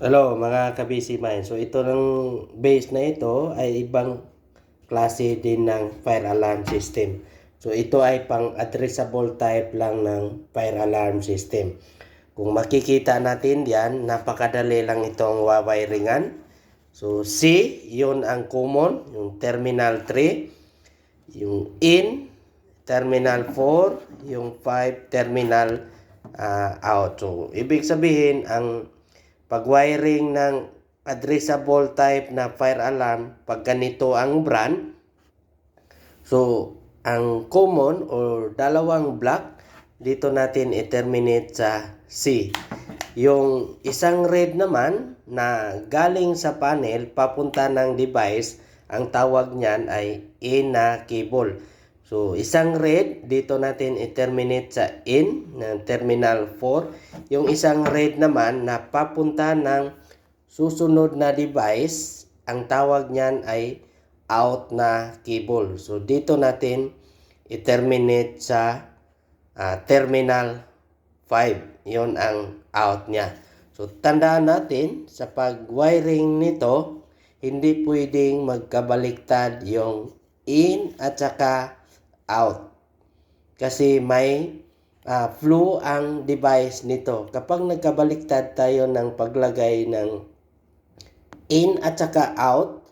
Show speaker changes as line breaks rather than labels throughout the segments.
Hello mga ka-busy mind. So ito ng base na ito ay ibang klase din ng fire alarm system. So ito ay pang addressable type lang ng fire alarm system. Kung makikita natin yan, napakadali lang itong wawiringan. So C, yun ang common, yung terminal 3, yung in, terminal 4, yung 5, terminal out. So ibig sabihin ang pag-wiring ng addressable type na fire alarm, pag ganito ang brand, so ang common or dalawang block, dito natin i-terminate sa C. Yung isang red naman na galing sa panel papunta ng device, ang tawag niyan ay in na cable. So, isang red, dito natin i-terminate sa in, ng terminal 4. Yung isang red naman na papunta ng susunod na device, ang tawag niyan ay out na cable. So, dito natin i-terminate sa terminal 5. Yon ang out niya. So, tandaan natin, sa pag-wiring nito, hindi pwedeng magkabaliktad yung in at saka out. Kasi may flow ang device nito. Kapag nagkabaliktad tayo ng paglagay ng in at saka out,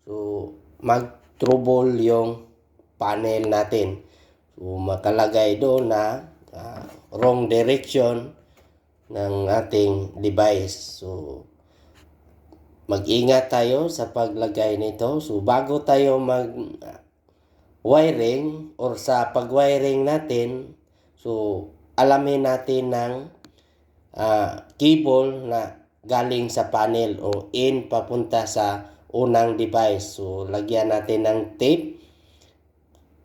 so mag-trouble yung panel natin. So makalagay doon na wrong direction ng ating device. So mag-ingat tayo sa paglagay nito. So bago tayo wiring or sa pag-wiring natin, so alamin natin ng cable na galing sa panel o in papunta sa unang device. So lagyan natin ng tape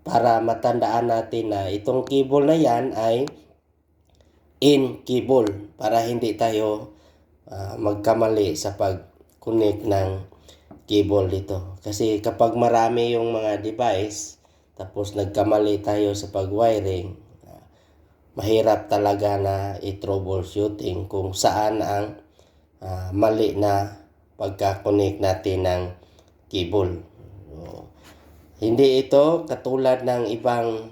para matandaan natin na itong cable na yan ay in cable para hindi tayo magkamali sa pag-connect ng cable dito. Kasi kapag marami yung mga device, tapos nagkamali tayo sa pag-wiring, mahirap talaga na i-troubleshooting kung saan ang mali na pagka-connect natin ng cable. So, hindi ito katulad ng ibang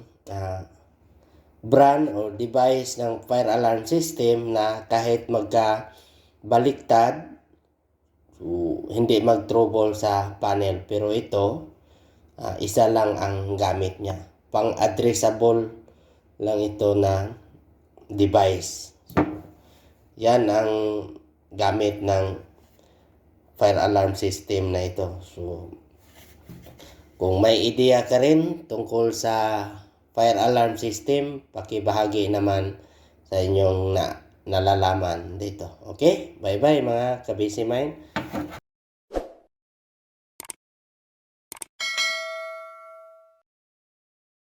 brand o device ng fire alarm system na kahit magkabaliktad, so, hindi mag-trouble sa panel. Pero ito, isa lang ang gamit niya. Pang-addressable lang ito na device. So, yan ang gamit ng fire alarm system na ito. So, kung may ideya ka rin tungkol sa fire alarm system, pakibahagi naman sa inyong nalalaman dito. Okay? Bye-bye mga ka-busy mind.